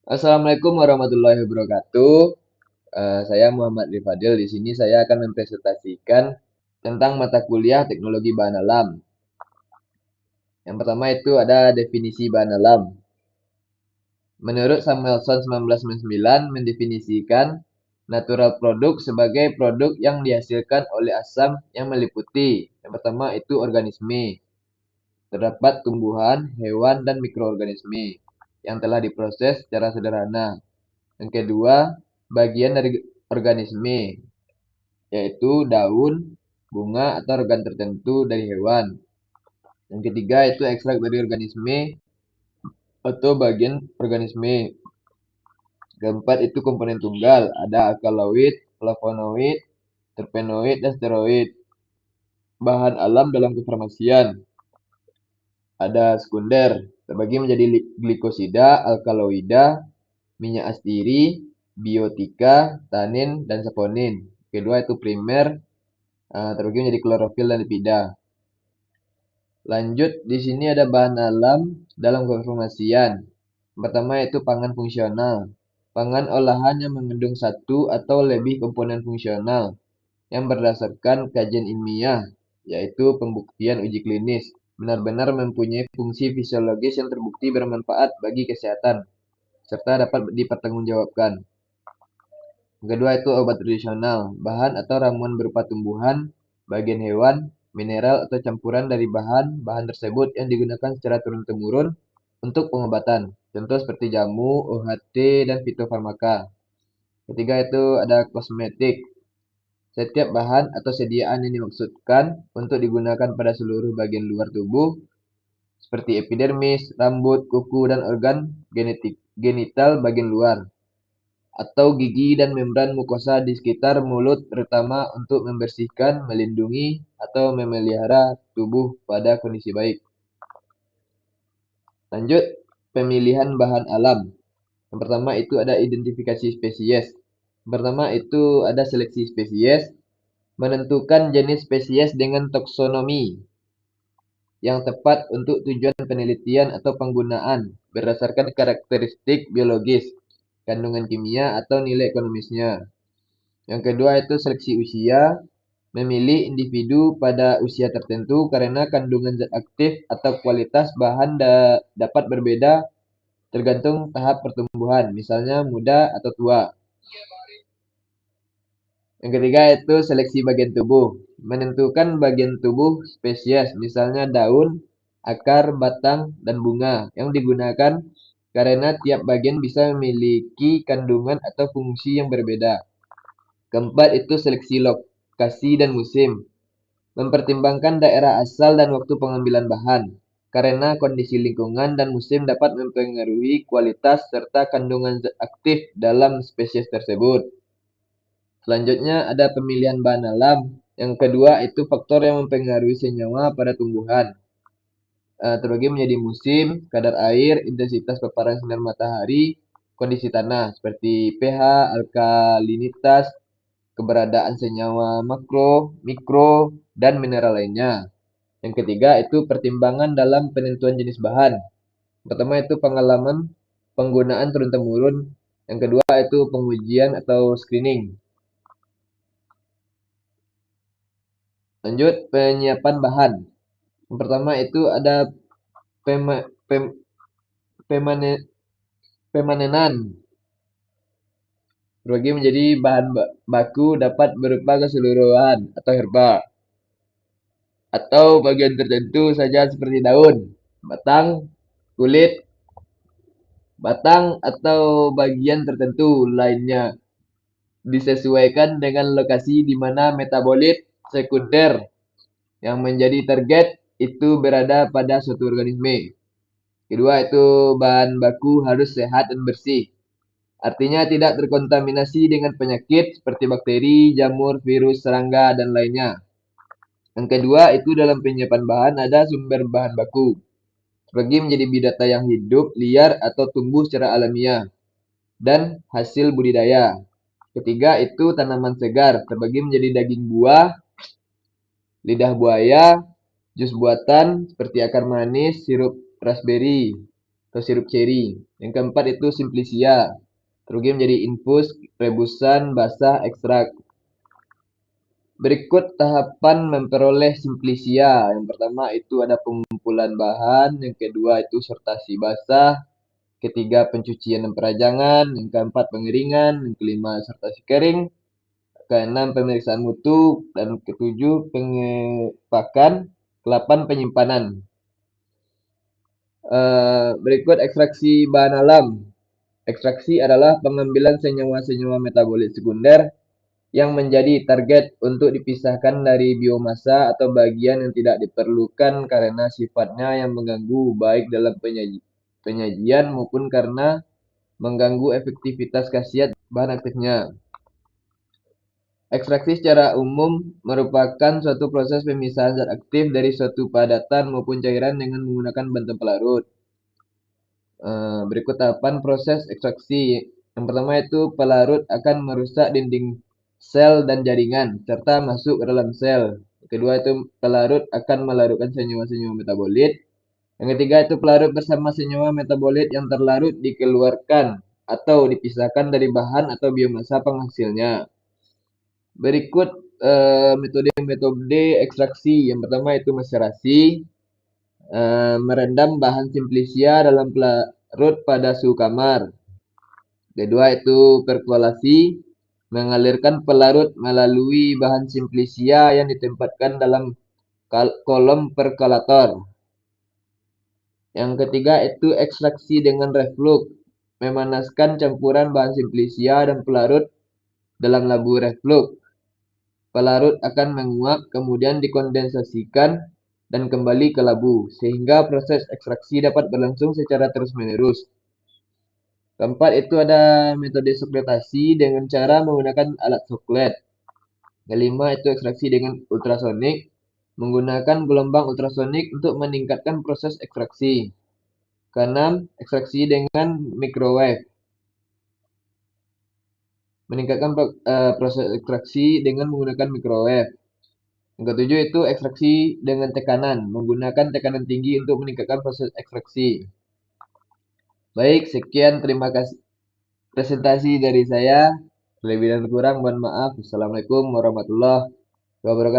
Assalamualaikum warahmatullahi wabarakatuh. Saya Muhammad Rifadil. Di sini saya akan mempresentasikan tentang mata kuliah teknologi bahan alam. Yang pertama itu ada definisi bahan alam. Menurut Samuelson 1999 mendefinisikan natural product sebagai produk yang dihasilkan oleh asam yang meliputi. Yang pertama itu organisme. Terdapat tumbuhan, hewan, dan mikroorganisme yang telah diproses secara sederhana. Yang kedua, bagian dari organisme, yaitu daun, bunga, atau organ tertentu dari hewan. Yang ketiga itu ekstrak dari organisme atau bagian organisme. Keempat itu komponen tunggal, ada alkaloid, flavonoid, terpenoid, dan steroid. Bahan alam dalam kefarmasian, ada sekunder, terbagi menjadi glikosida, alkaloida, minyak astiri, biotika, tanin, dan saponin. Kedua itu primer, terbagi menjadi klorofil dan lipida. Lanjut, di sini ada bahan alam dalam kefarmasian. Pertama itu pangan fungsional. Pangan olahan yang mengandung satu atau lebih komponen fungsional yang berdasarkan kajian ilmiah, yaitu pembuktian uji klinis, benar-benar mempunyai fungsi fisiologis yang terbukti bermanfaat bagi kesehatan, serta dapat dipertanggungjawabkan. Yang kedua itu obat tradisional, bahan atau ramuan berupa tumbuhan, bagian hewan, mineral atau campuran dari bahan-bahan tersebut yang digunakan secara turun-temurun untuk pengobatan. Contoh seperti jamu, OHT, dan fitofarmaka. Ketiga itu ada kosmetik. Setiap bahan atau sediaan yang dimaksudkan untuk digunakan pada seluruh bagian luar tubuh seperti epidermis, rambut, kuku, dan organ genital bagian luar atau gigi dan membran mukosa di sekitar mulut terutama untuk membersihkan, melindungi, atau memelihara tubuh pada kondisi baik. Lanjut, pemilihan bahan alam. Yang pertama itu ada identifikasi spesies. Yang pertama itu ada seleksi spesies, menentukan jenis spesies dengan taksonomi yang tepat untuk tujuan penelitian atau penggunaan berdasarkan karakteristik biologis, kandungan kimia, atau nilai ekonomisnya. Yang kedua itu seleksi usia, memilih individu pada usia tertentu karena kandungan zat aktif atau kualitas bahan dapat berbeda tergantung tahap pertumbuhan, misalnya muda atau tua. Yang ketiga itu seleksi bagian tubuh, menentukan bagian tubuh spesies, misalnya daun, akar, batang, dan bunga yang digunakan karena tiap bagian bisa memiliki kandungan atau fungsi yang berbeda. Keempat itu seleksi lokasi dan musim. Mempertimbangkan daerah asal dan waktu pengambilan bahan, karena kondisi lingkungan dan musim dapat mempengaruhi kualitas serta kandungan zat aktif dalam spesies tersebut. Selanjutnya ada pemilihan bahan alam. Yang kedua itu faktor yang mempengaruhi senyawa pada tumbuhan. Terbagi menjadi musim, kadar air, intensitas paparan sinar matahari, kondisi tanah seperti pH, alkalinitas, keberadaan senyawa makro, mikro, dan mineral lainnya. Yang ketiga itu pertimbangan dalam penentuan jenis bahan. Pertama itu pengalaman penggunaan turun-temurun. Yang kedua itu pengujian atau screening. Lanjut penyiapan bahan. Yang pertama itu ada pema, pem, pemane- pemanenan. Terbagi menjadi bahan baku dapat berupa keseluruhan atau herba atau bagian tertentu saja seperti daun, batang, kulit, batang atau bagian tertentu lainnya disesuaikan dengan lokasi di mana metabolit sekunder yang menjadi target itu berada pada suatu organisme. Kedua itu bahan baku harus sehat dan bersih. Artinya tidak terkontaminasi dengan penyakit seperti bakteri, jamur, virus, serangga, dan lainnya. Yang kedua itu dalam penyiapan bahan ada sumber bahan baku. Sebagai menjadi biodata yang hidup, liar, atau tumbuh secara alamiah. Dan hasil budidaya. Ketiga itu tanaman segar, terbagi menjadi daging buah, lidah buaya, jus buatan seperti akar manis, sirup raspberry. atau sirup ceri. Yang keempat itu simplicia. Terugi menjadi infus, rebusan, basah, ekstrak. Berikut tahapan memperoleh simplicia. Yang pertama itu ada pengumpulan bahan, yang kedua itu sortasi basah, ketiga pencucian dan perajangan, yang keempat pengeringan, yang kelima sortasi kering, keenam pemeriksaan mutu, dan ketujuh pengepakan, kelapan penyimpanan. Berikut ekstraksi bahan alam. Ekstraksi adalah pengambilan senyawa-senyawa metabolit sekunder yang menjadi target untuk dipisahkan dari biomasa atau bagian yang tidak diperlukan karena sifatnya yang mengganggu baik dalam penyajian maupun karena mengganggu efektivitas khasiat bahan aktifnya. Ekstraksi secara umum merupakan suatu proses pemisahan zat aktif dari suatu padatan maupun cairan dengan menggunakan bantuan pelarut. Berikut tahapan proses ekstraksi. Yang pertama itu pelarut akan merusak dinding sel dan jaringan serta masuk ke dalam sel. Yang kedua itu pelarut akan melarutkan senyawa-senyawa metabolit. Yang ketiga itu pelarut bersama senyawa metabolit yang terlarut dikeluarkan atau dipisahkan dari bahan atau biomasa penghasilnya. Berikut metode-metode ekstraksi. Yang pertama itu maserasi, merendam bahan simplicia dalam pelarut pada suhu kamar. Kedua itu perkolasi, mengalirkan pelarut melalui bahan simplicia yang ditempatkan dalam kolom perkolator. Yang ketiga itu ekstraksi dengan reflux, memanaskan campuran bahan simplicia dan pelarut dalam labu reflux. Pelarut akan menguap, kemudian dikondensasikan dan kembali ke labu, sehingga proses ekstraksi dapat berlangsung secara terus-menerus. Keempat itu ada metode sokletasi dengan cara menggunakan alat soklet. Kelima itu ekstraksi dengan ultrasonik, menggunakan gelombang ultrasonik untuk meningkatkan proses ekstraksi. Keenam, ekstraksi dengan microwave, meningkatkan proses ekstraksi dengan menggunakan microwave. Yang ketujuh itu ekstraksi dengan tekanan, menggunakan tekanan tinggi untuk meningkatkan proses ekstraksi. Baik, sekian terima kasih presentasi dari saya. Lebih dan kurang mohon maaf. Assalamualaikum warahmatullahi wabarakatuh.